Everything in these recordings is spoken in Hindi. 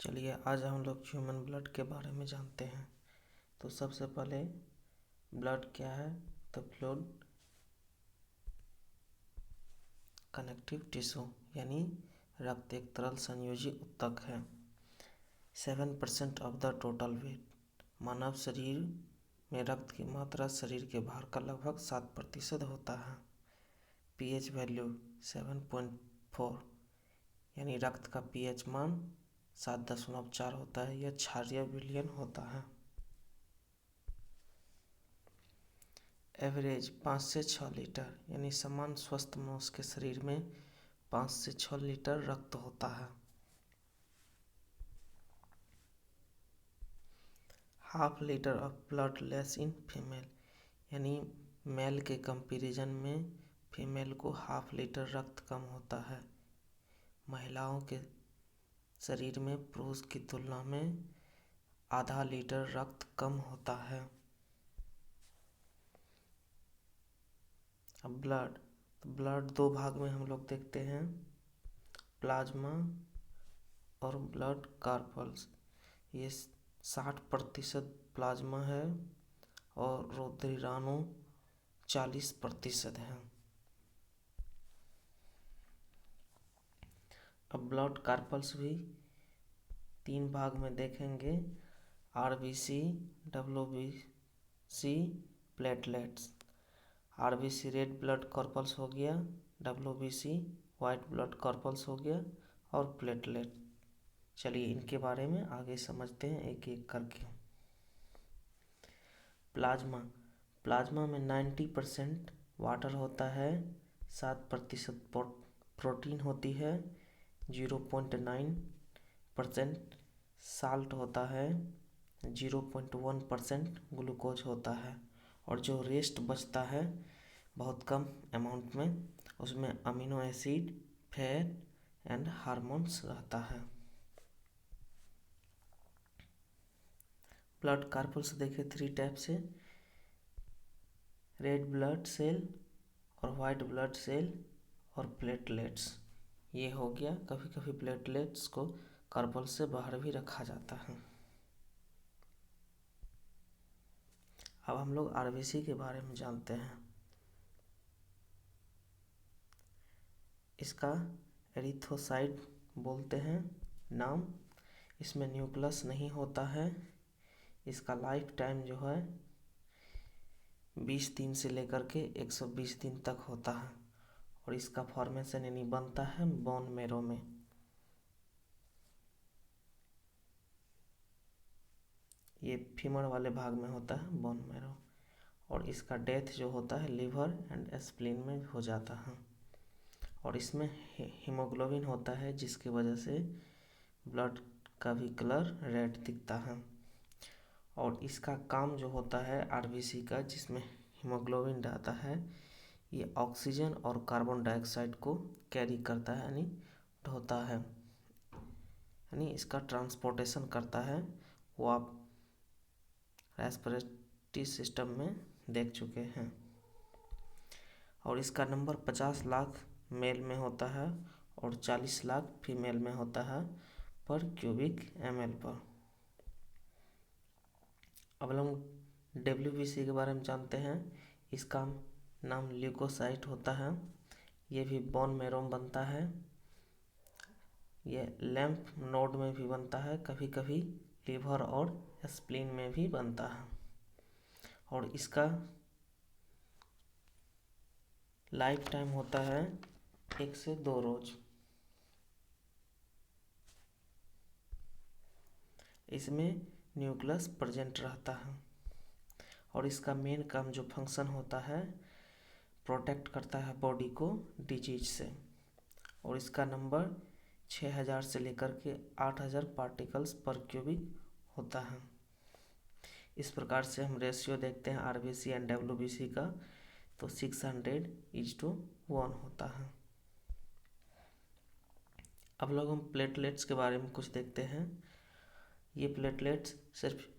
चलिए आज हम लोग ह्यूमन ब्लड के बारे में जानते हैं। तो सबसे पहले ब्लड क्या है? तो ब्लड कनेक्टिव टिश्यू यानी रक्त एक तरल संयोजी ऊतक है। 7% ऑफ द टोटल वेट। मानव शरीर में रक्त की मात्रा शरीर के भार का लगभग 7% होता है। पीएच वैल्यू 7.4 यानी रक्त का पीएच मान 7.4 होता है। यह क्षारीय विलयन होता है। एवरेज 5 से 6 लीटर यानी सामान्य स्वस्थ मनुष्य के शरीर में 5 से 6 लीटर रक्त होता है। Half litre of blood less in female यानी मेल के कंपैरिजन में फीमेल को हाफ लीटर रक्त कम होता है। महिलाओं के शरीर में पुरुष की तुलना में आधा लीटर रक्त कम होता है। अब ब्लड दो भाग में हम लोग देखते हैं, प्लाज्मा और ब्लड कार्पल्स। ये 60% प्लाज्मा है और रुधिराणु 40% है। अब ब्लड कार्पल्स भी 3 भाग में देखेंगे, RBC, WBC, platelets. RBC red blood कॉर्पल्स हो गया, डब्ल्यूबीसी वाइट ब्लड कॉर्पल्स हो गया और प्लेटलेट। चलिए इनके बारे में आगे समझते हैं एक एक करके। प्लाज्मा में 90% वाटर होता है, 7% प्रोटीन होती है, 0.9% साल्ट होता है, 0.1% ग्लूकोज होता है और जो रेस्ट बचता है बहुत कम अमाउंट में, उसमें amino acid, fat and hormones रहता है। ब्लड कार्पल्स देखे 3 टाइप से, रेड ब्लड सेल और वाइट ब्लड सेल और प्लेटलेट्स। ये हो गया। कभी कभी प्लेटलेट्स को कार्पल से बाहर भी रखा जाता है। अब हम लोग आरबीसी के बारे में जानते हैं। इसका एरिथ्रोसाइट बोलते हैं नाम। इसमें न्यूक्लियस नहीं होता है। इसका लाइफ टाइम जो है 20 दिन से लेकर के 120 दिन तक होता है और इसका फॉर्मेशन यानी बनता है बोन मैरो में। ये फीमर वाले भाग में होता है बोन मैरो और इसका डेथ जो होता है लिवर एंड स्प्लीन में हो जाता है और इसमें हीमोग्लोबिन होता है जिसकी वजह से ब्लड का भी कलर रेड दिखता है। और इसका काम जो होता है आरबीसी का, जिसमें हीमोग्लोबिन रहता है, ये ऑक्सीजन और कार्बन डाइऑक्साइड को कैरी करता है यानी ढोता है, यानी इसका ट्रांसपोर्टेशन करता है। वो आप रेस्पिरेटरी सिस्टम में देख चुके हैं। और इसका नंबर 50 लाख मेल में होता है और 40 लाख फीमेल में होता है पर क्यूबिक ml पर। अब हम डब्ल्यूबीसी के बारे में जानते हैं। इसका नाम ल्यूकोसाइट होता है। ये भी बोन मैरो में बनता है। ये लैम्फ नोड में भी बनता है, कभी कभी लीवर और स्प्लीन में भी बनता है और इसका लाइफ टाइम होता है 1 से 2 रोज। इसमें न्यूक्लियस प्रेजेंट रहता है और इसका मेन काम जो फंक्शन होता है, प्रोटेक्ट करता है बॉडी को डिजीज से। और इसका नंबर 6000 से लेकर के 8000 पार्टिकल्स पर क्यूबिक होता है। इस प्रकार से हम रेशियो देखते हैं आरबीसी एंड डब्ल्यूबीसी का, तो 600:1 होता है। अब लोग हम प्लेटलेट्स के बारे में कुछ देखते हैं। ये प्लेटलेट्स सिर्फ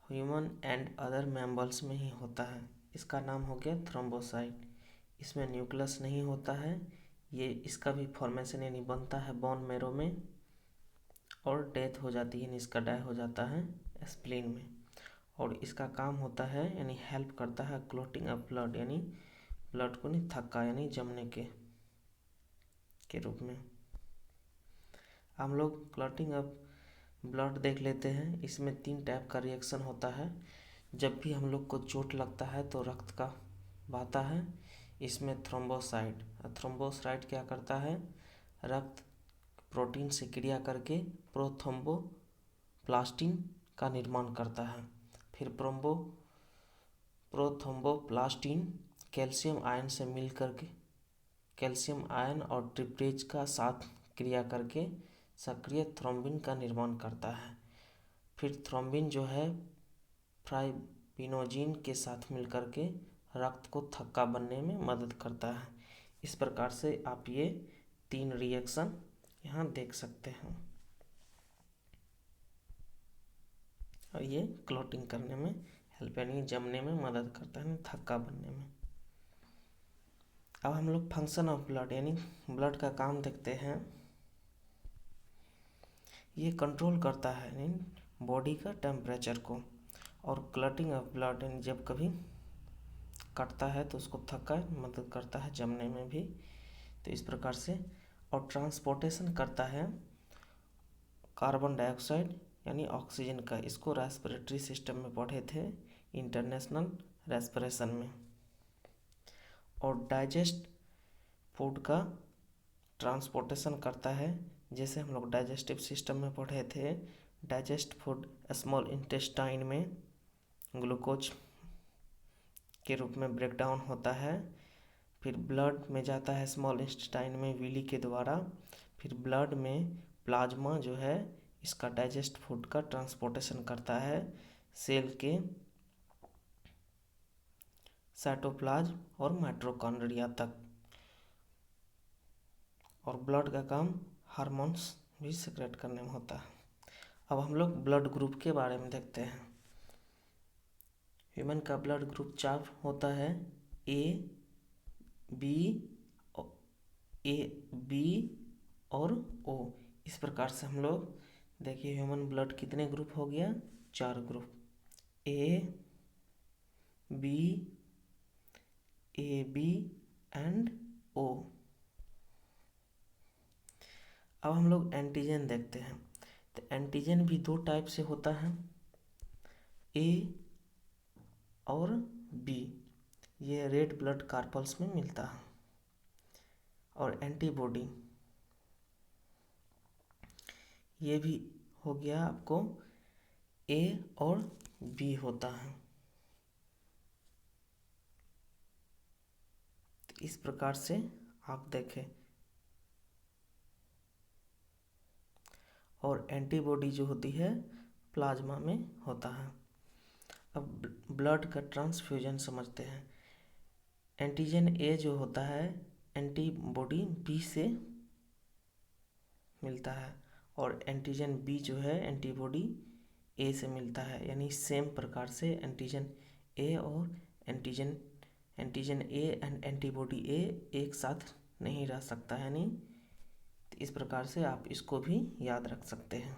ह्यूमन एंड अदर मैमल्स में ही होता है। इसका नाम हो गया थ्रोम्बोसाइट। इसमें न्यूक्लियस नहीं होता है। ये इसका भी फॉर्मेशन यानी बनता है बोन मैरो में और डेथ हो जाती है, यानी इसका डाई हो जाता है स्प्लीन में। और इसका काम होता है यानी हेल्प करता है क्लॉटिंग ऑफ ब्लड, यानी ब्लड को नहीं थक्का यानी जमने के रूप में। हम लोग क्लॉटिंग ऑफ ब्लड देख लेते हैं। इसमें 3 टाइप का रिएक्शन होता है। जब भी हम लोग को चोट लगता है तो रक्त का बहता है, इसमें थ्रोम्बोसाइट क्या करता है, रक्त प्रोटीन से क्रिया करके प्रोथ्रोम्बोप्लास्टिन का निर्माण करता है। फिर प्रोथ्रोम्बोप्लास्टिन कैल्शियम आयन से मिलकर के कैल्शियम आयन और ट्रिप्टेज का साथ क्रिया करके सक्रिय थ्रोम्बिन का निर्माण करता है। फिर थ्रोम्बिन जो है फाइब्रिनोजिन के साथ मिलकर के रक्त को थक्का बनने में मदद करता है। इस प्रकार से आप ये 3 रिएक्शन यहाँ देख सकते हैं और ये क्लॉटिंग करने में हेल्प यानी जमने में मदद करता है, थक्का बनने में। अब हम लोग फंक्शन ऑफ ब्लड यानी ब्लड का काम देखते हैं। ये कंट्रोल करता है यानी बॉडी का टेम्परेचर को। और क्लॉटिंग ऑफ ब्लड यानी जब कभी कटता है तो उसको थक्का मदद करता है जमने में भी, तो इस प्रकार से। और ट्रांसपोर्टेशन करता है कार्बन डाइऑक्साइड यानी ऑक्सीजन का। इसको रेस्पिरेटरी सिस्टम में पढ़े थे इंटरनेशनल रेस्पिरेशन में। और डाइजेस्ट फूड का ट्रांसपोर्टेशन करता है, जैसे हम लोग डाइजेस्टिव सिस्टम में पढ़े थे। डाइजेस्ट फूड स्मॉल इंटेस्टाइन में ग्लूकोज के रूप में ब्रेक डाउन होता है, फिर ब्लड में जाता है स्मॉल इंटेस्टाइन में विली के द्वारा, फिर ब्लड में प्लाज्मा जो है इसका डाइजेस्ट फूड का ट्रांसपोर्टेशन करता है सेल के साइटोप्लाज्म और माइटोकॉन्ड्रिया तक। और ब्लड का काम हार्मोन्स भी सेक्रेट करने में होता है। अब हम लोग ब्लड ग्रुप के बारे में देखते हैं। ह्यूमन का ब्लड ग्रुप 4 होता है, ए बी और ओ। इस प्रकार से हम लोग देखिए ह्यूमन ब्लड कितने ग्रुप हो गया, 4 ग्रुप, ए बी एंड ओ। अब हम लोग एंटीजन देखते हैं। तो एंटीजन भी 2 टाइप से होता है, ए और बी। ये रेड ब्लड कार्पल्स में मिलता है। और एंटीबॉडी ये भी हो गया आपको, ए और बी होता है। तो इस प्रकार से आप देखें। और एंटीबॉडी जो होती है प्लाज्मा में होता है। अब ब्लड का ट्रांसफ्यूजन समझते हैं। एंटीजन ए जो होता है एंटीबॉडी बी से मिलता है, और एंटीजन बी जो है एंटीबॉडी ए से मिलता है। यानी सेम प्रकार से एंटीजन ए और एंटीजन ए एंड एंटीबॉडी ए एक साथ नहीं रह सकता है, यानी तो इस प्रकार से आप इसको भी याद रख सकते हैं।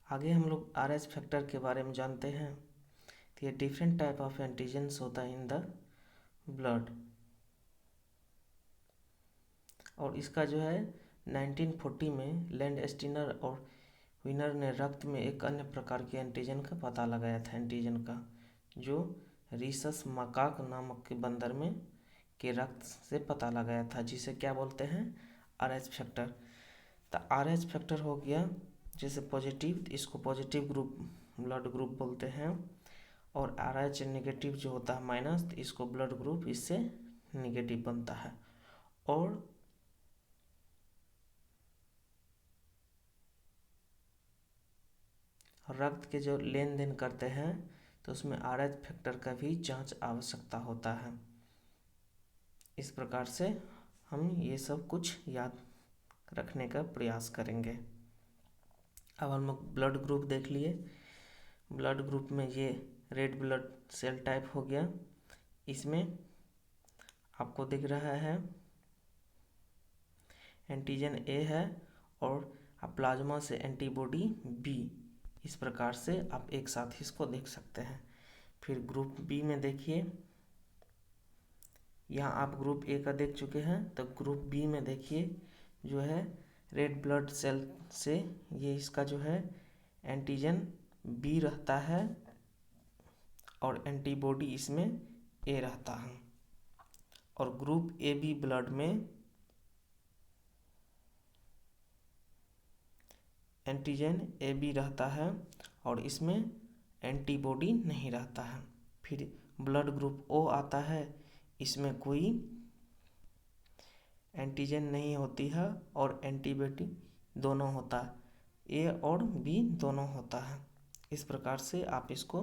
आगे हम लोग RH फैक्टर के बारे में जानते हैं। तो ये डिफरेंट टाइप ऑफ एंटीजन्स होता है इन द ब्लड। और इसका जो है 1940 में लैंडस्टीनर और विनर ने रक्त में एक अन्य प्रकार के एंटीजन का पता लगाया था, एंटीजन का, जो रीसस मकाक नामक के बंदर में के रक्त से पता लगाया था, जिसे क्या बोलते हैं, RH फैक्टर। तो RH फैक्टर हो गया जैसे पॉजिटिव, इसको पॉजिटिव ग्रुप ब्लड ग्रुप बोलते हैं। और RH नेगेटिव जो होता है माइनस, तो इसको ब्लड ग्रुप इससे नेगेटिव बनता है। और रक्त के जो लेन देन करते हैं तो उसमें RH फैक्टर का भी जांच आवश्यकता होता है। इस प्रकार से हम ये सब कुछ याद रखने का प्रयास करेंगे। अब हम लोग ब्लड ग्रुप देख लिए। ब्लड ग्रुप में ये रेड ब्लड सेल टाइप हो गया। इसमें आपको दिख रहा है एंटीजन ए है, और आप प्लाज्मा से एंटीबॉडी बी। इस प्रकार से आप एक साथ इसको देख सकते हैं। फिर ग्रुप बी में देखिए, यहाँ आप ग्रुप ए का देख चुके हैं, तो ग्रुप बी में देखिए जो है रेड ब्लड सेल से ये इसका जो है एंटीजन बी रहता है और एंटीबॉडी इसमें ए रहता है। और ग्रुप ए बी ब्लड में एंटीजन ए बी रहता है और इसमें एंटीबॉडी नहीं रहता है। फिर ब्लड ग्रुप ओ आता है, इसमें कोई एंटीजन नहीं होती है और एंटीबॉडी दोनों होता है, ए और बी दोनों होता है। इस प्रकार से आप इसको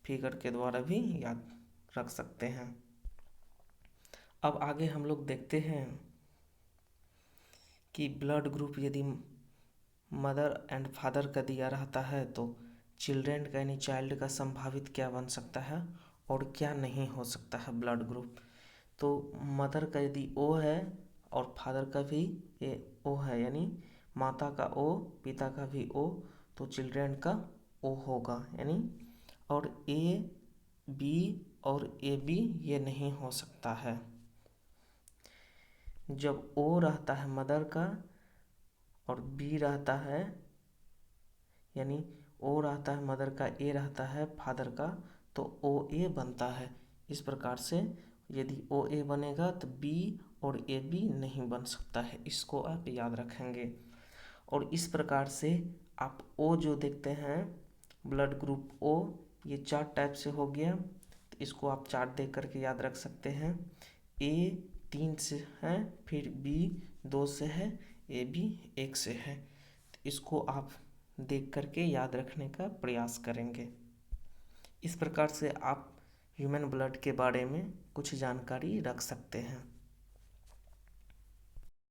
फिगर के द्वारा भी याद रख सकते हैं। अब आगे हम लोग देखते हैं कि ब्लड ग्रुप यदि मदर एंड फादर का दिया रहता है तो चिल्ड्रेन का यानी चाइल्ड का संभावित क्या बन सकता है और क्या नहीं हो सकता है ब्लड ग्रुप। तो मदर का यदि ओ है और फादर का भी ओ है, यानी माता का ओ पिता का भी ओ, तो चिल्ड्रेन का ओ होगा यानी। और ए बी और ए बी ये नहीं हो सकता है। जब ओ रहता है मदर का और बी रहता है, यानी ओ रहता है मदर का, ए रहता है फादर का, तो ओ ए बनता है। इस प्रकार से यदि ओ ए बनेगा तो बी और ए बी नहीं बन सकता है, इसको आप याद रखेंगे। और इस प्रकार से आप ओ जो देखते हैं ब्लड ग्रुप ओ, ये 4 टाइप से हो गया, तो इसको आप 4 देख करके याद रख सकते हैं। ए 3 से है, फिर बी 2 से है, ए बी 1 से है। तो इसको आप देख करके याद रखने का प्रयास करेंगे। इस प्रकार से आप ह्यूमन ब्लड के बारे में कुछ जानकारी रख सकते हैं।